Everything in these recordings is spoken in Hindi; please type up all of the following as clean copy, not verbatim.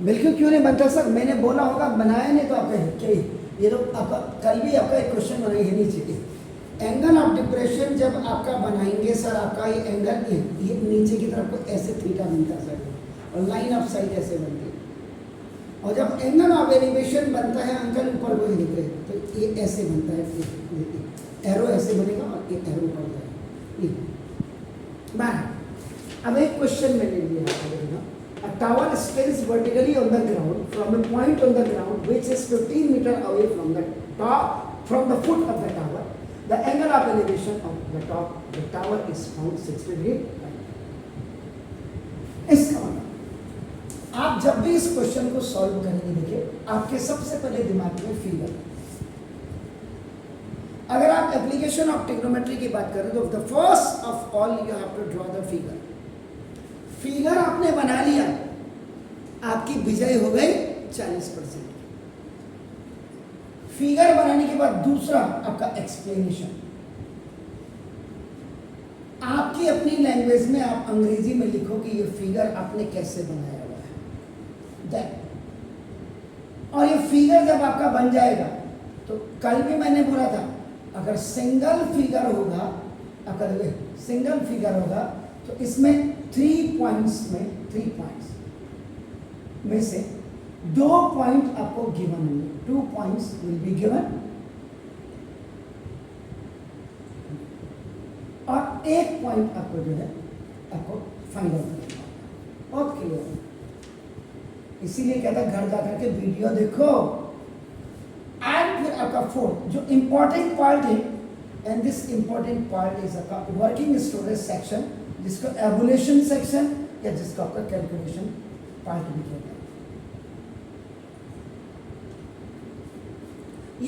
बिल्कुल क्यों नहीं बनता सर, मैंने बोला होगा, बनाया नहीं तो आप क्या ये तो आपका कल भी आपका एक क्वेश्चन बनाई है नीचे, एंगल ऑफ डिप्रेशन जब आपका बनाएंगे सर, आपका ये एंगल ये नीचे की तरफ को ऐसे थीटा बनता है सर, और लाइन ऑफ साइट ऐसे बनती है, और जब एंगल ऑफ एलिवेशन बनता है अंकल ऊपर को लिख रहे तो ये ऐसे बनता है, एरो ऐसे बनेगा और ये एरो ऊपर जाएगा। अब एक क्वेश्चन मैंने लिया, a tower stands vertically on the ground from a point on the ground which is 15 meter away from the top, from the foot of the tower. The angle of elevation of the top the tower is found 60 degree. इसका मतलब आप जब भी इस क्वेश्चन को सॉल्व करेंगे, देखिए आपके सबसे पहले दिमाग में फिगर, अगर आप एप्लीकेशन ऑफ ट्रिग्नोमेट्री की बात करें तो the first of all you have to draw the figure. Figure आपने बना लिया, आपकी विजय हो गई 40%। फिगर बनाने के बाद दूसरा आपका एक्सप्लेनेशन, आपकी अपनी लैंग्वेज में आप अंग्रेजी में लिखो कि ये फिगर आपने कैसे बनाया हुआ है दैट। और ये फिगर जब आपका बन जाएगा तो कल भी मैंने बोला था, अगर सिंगल फिगर होगा, अगर सिंगल फिगर होगा तो इसमें 3 पॉइंट्स में से 2 पॉइंट आपको गिवन होंगे, 2 पॉइंट्स विल बी गिवन, और 1 पॉइंट आपको जो है आपको फाइंड आउट करना होगा। बहुत क्लियर, इसीलिए कहता घर जा करके वीडियो देखो। एंड फिर आपका फोर्थ जो इंपॉर्टेंट पार्ट है, and this important part is आपका वर्किंग स्टोरेज सेक्शन, जिसको एवोल्यूशन सेक्शन या जिसको आपका कैलकुलेशन पार्ट भी कहते हैं।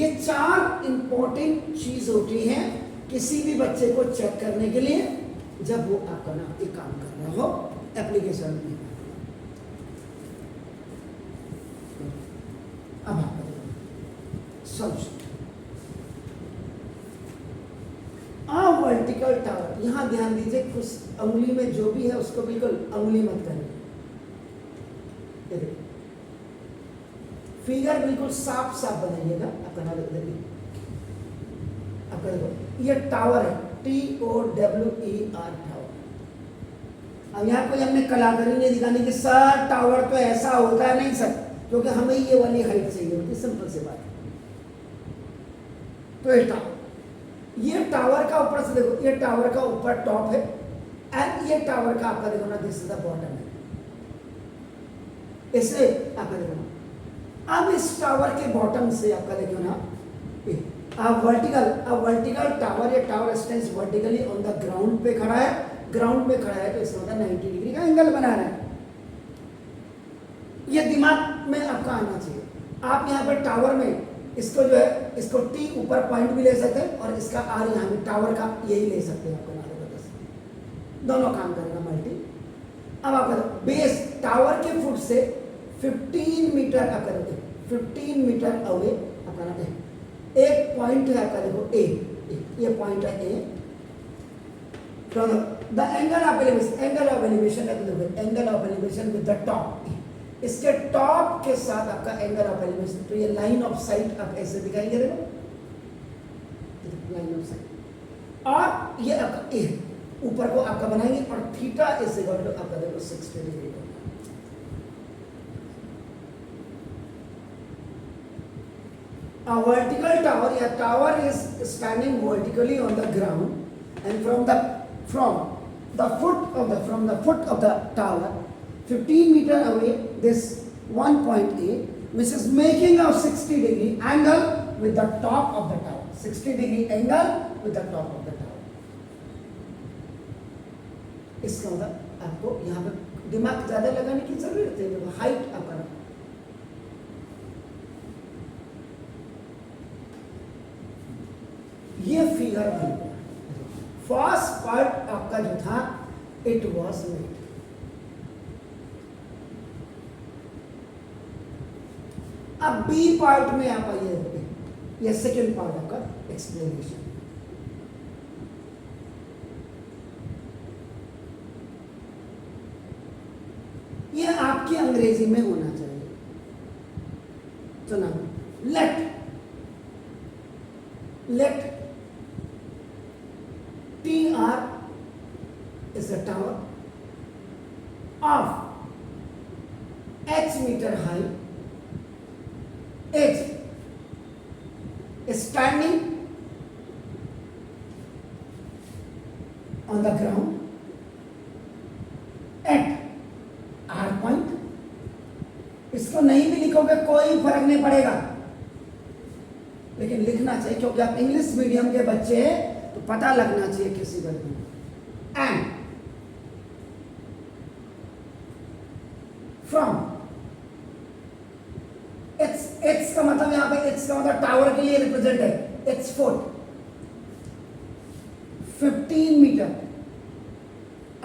ये 4 इंपॉर्टेंट चीज होती हैं किसी भी बच्चे को चेक करने के लिए जब वो आपका ना एक काम कर रहा हो एप्लीकेशन में। अब आपका सॉल्यूशन, वर्टिकल टावर, यहां ध्यान दीजिए, कुछ अंगुली में जो भी है उसको बिल्कुल अंगुली मत करें, फिगर बिल्कुल साफ साफ बनाइएगा। आपका नाम देखिए, आपका देखो ये टावर है, TOWER टावर। अब यहाँ कोई हमने कलाकारी नहीं दिखाने की सर टावर तो ऐसा होता है, नहीं सर, क्योंकि हमें ये वाली हाइट चाहिए होती, सिंपल सी बात है। तो ये टावर का ऊपर से देखो, ये टावर का ऊपर टॉप है, एंड ये टावर का आपका देखो ना, दिस इज द बॉटम है, इससे आपका देखो ना। अब इस टावर के बॉटम से आपका देखो ना, वर्टिकल टावर, ये tower stands vertically on the ground पे खड़ा है, ग्राउंड पे खड़ा है तो इसका मतलब 90 डिग्री का एंगल बना रहा है। ये दिमाग में आपका आना चाहिए। आप यहाँ पर टावर में इसको जो है, इसको T ऊपर पॉइंट भी ले सकते हैं और इसका R यहाँ पे टावर का यही ले सकते हैं, आपको दोनों काम करेगा मल्टी। अब आपका बेस टावर के फुट से 15 मीटर आपका देखो, 15 मीटर अवे आपका ना एक पॉइंट है आपका देखो A, ये पॉइंट है A from the angle of elevation, angle of elevation है तो देखो angle of elevation with the top, इसके टॉप के साथ आपका एंगल ऑफ एलिवेशन, तो ये लाइन ऑफ साइट आप ऐसे दिखाएंगे, देखो लाइन ऑफ साइट, और ये आपका ए ऊपर को आपका बनाएंगे और थीटा इज इक्वल टू आपका देखो 60 degree. A vertical tower, a tower is standing vertically on the ground, and from the foot of the tower 15 meter away, this one point A, which is making a 60 degree angle with the top of the tower, 60 degree angle with the top of the tower. इसका मतलब आपको यहाँ पे दिमाग ज्यादा लगाने की जरूरत है, हाइट आपका ये फिगर बन गया। फर्स्ट पार्ट आपका जो था इट वॉज मेड, अब बी पार्ट में आप आइए, ये सेकेंड पार्ट आपका एक्सप्लेनेशन। ये आपकी अंग्रेजी में होना चाहिए, तो नाम let TR is a tower of H meter high, H is standing on the ground at R point. इसको नहीं भी लिखोगे कोई फर्क नहीं पड़ेगा, लेकिन लिखना चाहिए क्योंकि आप इंग्लिश मीडियम के बच्चे हैं तो पता लगना चाहिए किसी वर्ग में. एंड फ्रॉम एक्स का मतलब यहां पे एक्स का मतलब टावर के लिए रिप्रेजेंट है. एक्स फुट 15 मीटर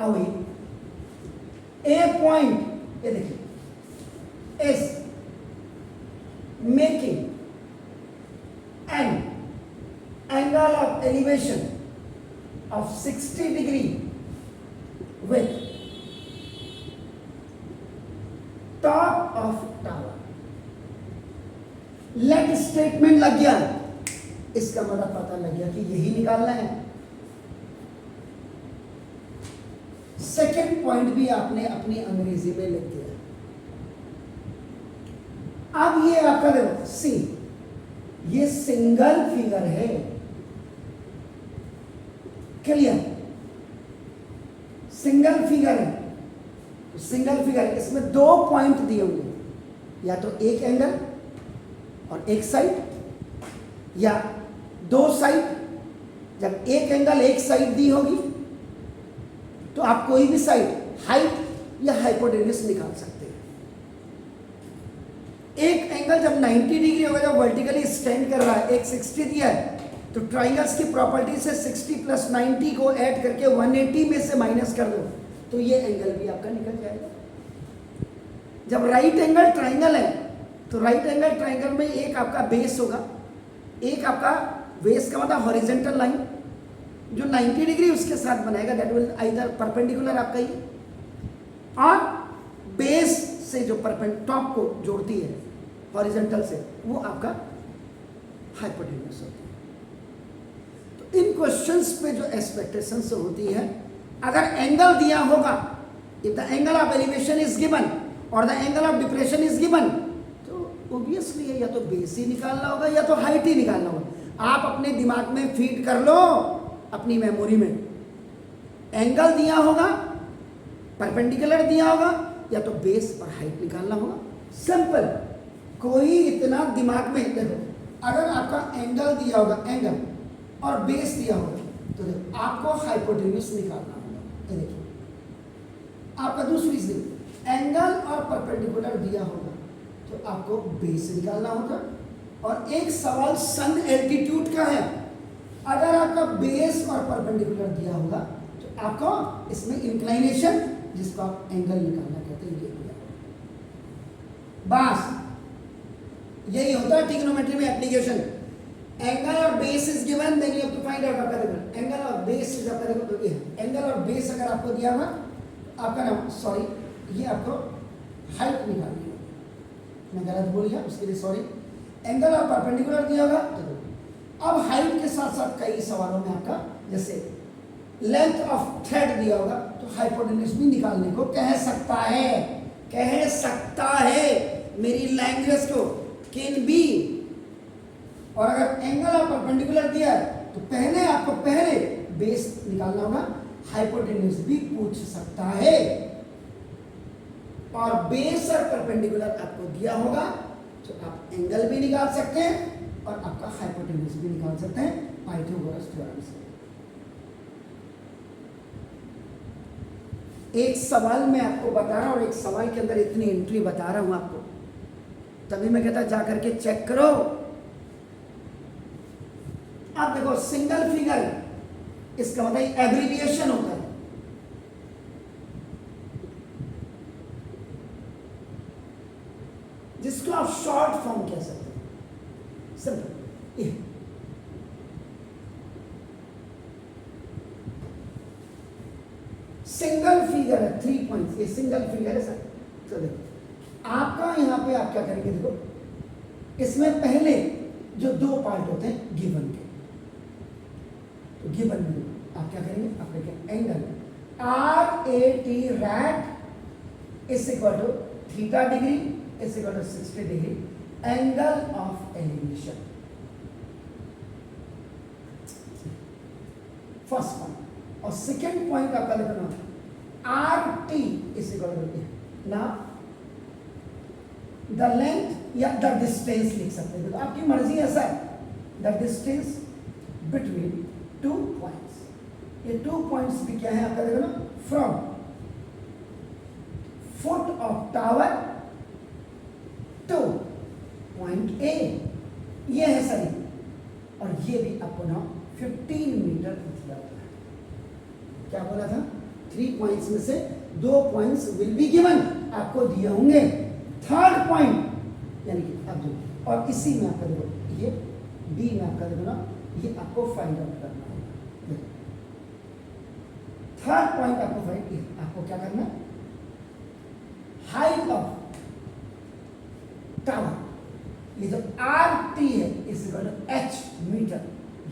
अवे ए पॉइंट, ये देखिए, is making an angle of elevation of 60 degree with top of tower. लेट स्टेटमेंट लग गया, इसका मतलब पता लग गया कि यही निकालना है. सेकेंड पॉइंट भी आपने अपनी अंग्रेजी में लिख दिया. अब ये आपका देखो सी, ये सिंगल फिगर है. क्लियर? सिंगल फिगर है तो सिंगल फिगर इसमें 2 पॉइंट दिए होंगे, या तो एक एंगल और एक साइड, या 2 साइड. जब एक एंगल एक साइड दी होगी तो आप कोई भी साइड हाइट या हाइपोटेन्यूज निकाल सकते हैं. एक एंगल जब 90 डिग्री होगा, जब वर्टिकली स्टैंड कर रहा है, एक 60 दिया है, तो ट्राइंगल्स की प्रॉपर्टी से 60 + 90 को ऐड करके 180 में से माइनस कर दो तो ये एंगल भी आपका निकल जाएगा. जब राइट एंगल ट्राइंगल है तो राइट एंगल ट्राइंगल में एक आपका बेस होगा, एक आपका बेस का मतलब हॉरिजॉन्टल लाइन जो 90 डिग्री उसके साथ बनाएगा, दैट विल आइदर परपेंडिकुलर आपका ये, और बेस से जो टॉप को जोड़ती है हॉरिजॉन्टल से, वो आपका हाइपोटेन्यूज होती है. तो इन क्वेश्चंस पे जो एक्सपेक्टेशंस होती है, अगर एंगल दिया होगा, if the angle of elevation is given और the angle of depression is given, तो ऑब्वियसली या तो बेस ही निकालना होगा या तो हाइट ही निकालना होगा. आप अपने दिमाग में फीड कर लो, अपनी मेमोरी में एंगल दिया होगा, परपेंडिकुलर दिया होगा, या तो बेस और हाइट निकालना होगा. सिंपल, कोई इतना दिमाग में देखो, अगर आपका एंगल दिया होगा, एंगल और बेस दिया होगा, तो देखो आपको हाइपोटेन्यूज निकालना होगा. ये देखिए आपका दूसरी चीज, एंगल और परपेंडिकुलर दिया होगा तो आपको बेस निकालना होगा. और एक सवाल सन एल्टीट्यूड का है, अगर आपका बेस और परपेंडिकुलर दिया होगा तो आपको इसमें इंक्लाइनेशन, जिसको आप एंगल निकालना कहते हैं, ये दिया. बस यही होता है ट्रिग्नोमेट्री में एप्लीकेशन. एंगल और base is given, then you have to find out आपका देखो एंगल और बेस इज आपका देखो, तो ये एंगल और बेस अगर आपको दिया हुआ, आपका नाम सॉरी, ये आपको हाइट निकालनी है. मैं गलत बोल गया, उसके लिए सॉरी. एंगल और परपेंडिकुलर दिया होगा तो अब हाइट के साथ साथ कई सवालों में आपका जैसे लेंथ ऑफ थ्रेड दिया होगा तो हाइपोटेन्यूज भी निकालने को कह सकता है, मेरी लैंग्वेज को कैन बी. और अगर एंगल और परपेंडिकुलर दिया है तो आपको पहले बेस निकालना होगा, हाइपोटेन्यूज भी पूछ सकता है. और बेस और परपेंडिकुलर आपको दिया होगा तो आप एंगल भी निकाल सकते हैं और आपका हाइपोटेन्यूज भी निकाल सकते हैं पाइथागोरस थ्योरम से. एक सवाल मैं आपको बता रहा हूं और एक सवाल के अंदर इतनी एंट्री बता रहा हूं आपको, तभी मैं कहता जाकर के चेक करो. आप देखो सिंगल फिगर, इसका मतलब एब्रिविएशन होता है. जिसको आप शॉर्ट फॉर्म कह सकते हैं. सिंपल सिंगल फिगर है, 3 पॉइंट्स, ये सिंगल फिगर है सर. तो देखो आपका यहां पे आप क्या करेंगे, देखो इसमें पहले जो दो पार्ट होते हैं गिवन के, तो गिवन में आप क्या करेंगे, आप कहेंगे एंगल RAT रैट is equal to theta degree is equal to 60 degree angle of elevation. First point. और सेकेंड पॉइंट आपका लिखना RT इज इक्वल टू ना द लेंथ या द डिस्टेंस लिख सकते हैं, तो आपकी मर्जी है sir. The distance between two points, ये 2 पॉइंट्स भी क्या है आपका देखो ना, from foot of tower to point A, ये है सर। और ये भी आपको ना 15 मीटर दिया हुआ है। क्या बोला था, 3 पॉइंट्स में से 2 पॉइंट्स विल बी गिवन, आपको दिए होंगे। थर्ड पॉइंट यानी कि अब जो, और इसी में आपका देखो ये बी में आपका देखो ना, ये आपको फाइंड आउट करना होगा। थर्ड पॉइंट आपको क्या करना है, हाइट ऑफ टावर, ये जो RT है इस H मीटर,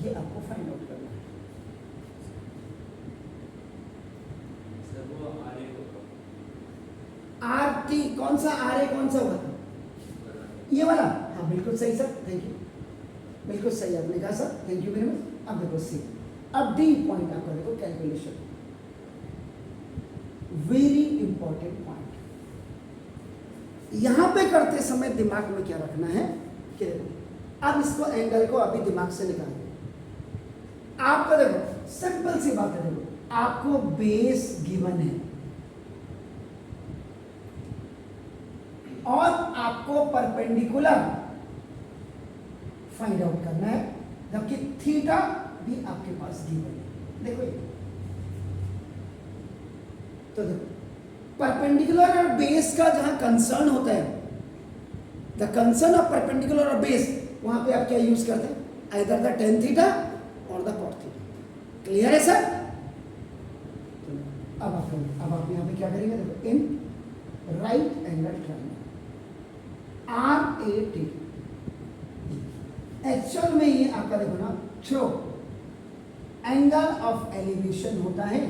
ये आपको फाइंड आउट करना है। RT कौन सा, RA कौन सा होगा, ये वाला, हाँ बिल्कुल सही सर, थैंक यू, बिल्कुल सही आपने कहा sir, thank you very much. अब देखो सी, अब D पॉइंट आपका देखो कैलकुलेशन, वेरी इंपॉर्टेंट पॉइंट। यहां पे करते समय दिमाग में क्या रखना है कि देखो अब इसको एंगल को अभी दिमाग से निकालिए। आपका देखो सिंपल सी बात है, देखो आपको बेस गिवन है और आपको परपेंडिकुलर फाइंड आउट करना है, जबकि थीटा भी आपके पास गिवन है। देखो तो देखो परपेंडिकुलर और बेस का जहां कंसर्न होता है, द कंसर्न ऑफ परपेंडिकुलर और बेस, वहां पे आप क्या यूज करते हैं, आइदर द टेन थीटा और द कॉट थीटा। क्लियर है सर? अब आप यहां पे क्या करेंगे, देखो in right angle triangle RAT, actual में ये आपका देखो ना थ्रो एंगल ऑफ एलिवेशन होता है।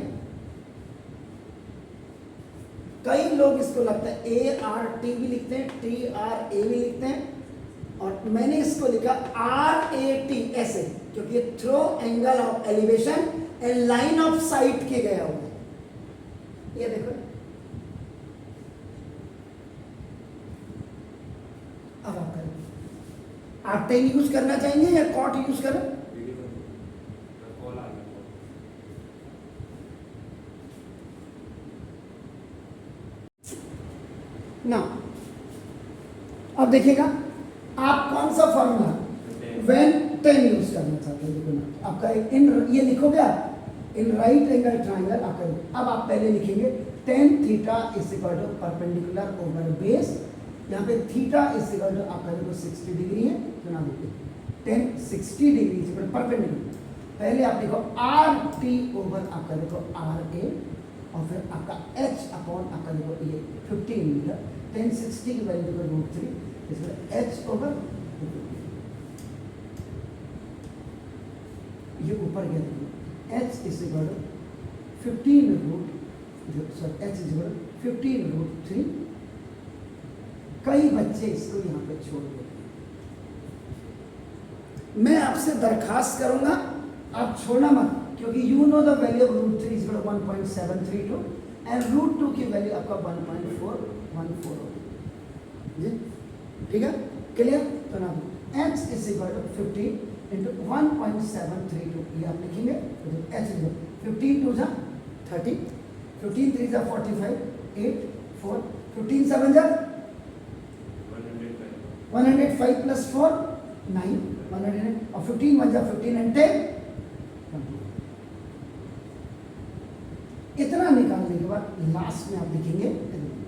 कई लोग इसको लगता है ART भी लिखते हैं, TRA भी लिखते हैं, और मैंने इसको लिखा RAT ऐसे, क्योंकि ये through angle of elevation and line of sight के गया हुआ है। ये देखो, अब आप करें, आप टेन यूज करना चाहेंगे या कॉट यूज करें? ना, अब देखिएगा आप कौन सा फॉर्मूला व्हेन 10 यूज करना चाहते हैं। देखो ना आपका इन, ये लिखोगे आप इन राइट एंगल ट्रायंगल आपका। अब आप पहले लिखेंगे tan theta is equal to perpendicular over base, यहाँ पे थीटा इज इक्वल टू आपका देखो 60 डिग्री है, तो ना लिखिए tan 60 degree is equal perpendicular. पहले आप लिखो RT ओवर आपका देखो RA, और फिर आपका H अपॉन आपका देखो ये 15 मीटर, tan 60 की वैल्यू देखो √3, इसमें H ओवर ये ऊपर गया देखो H is equal to 15 H is equal 15 √3। कई बच्चे इसको यहाँ पे छोड़ देते हैं, मैं आपसे दरखास्त करूंगा आप छोड़ना मत, क्योंकि you know the value of √3 is 1.732 and √2 की वैल्यू आपका 1.414 होगी। ठीक है, क्लियर? तो ना H is equal to 15 into 1.732, ये आप लिखेंगे। H इज 15 2 30, 15 3 45, 8 4, 15 7 105 प्लस 4 9, 100, और 15 1 15 एंड 10 इतना निकालने के बाद लास्ट में आप लिखेंगे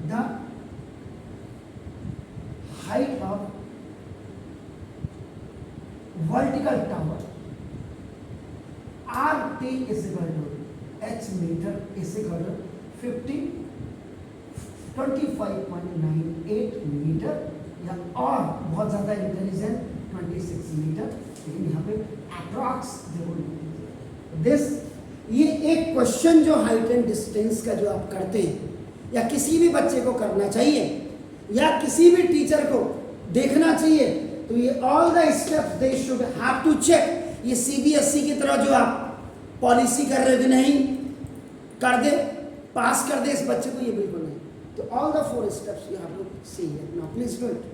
the height of vertical tower RT is equal to H metre is equal to 25.98 metre, या और बहुत बहुत ज़्यादा इंटेलिजेंट 26 मीटर, लेकिन यहाँ पे अप्रॉक्स दिस। ये एक क्वेश्चन जो हाइट एंड डिस्टेंस का जो आप करते हैं, या किसी भी बच्चे को करना चाहिए, या किसी भी टीचर को देखना चाहिए, तो ये all the steps they should have to check. ये CBSE की तरह जो आप पॉलिसी कर रहे हो कि नहीं कर दे, पास कर दे इस बच्चे को, ये बिल्कुल नहीं। तो all the 4 steps you have to see it. Now please do it.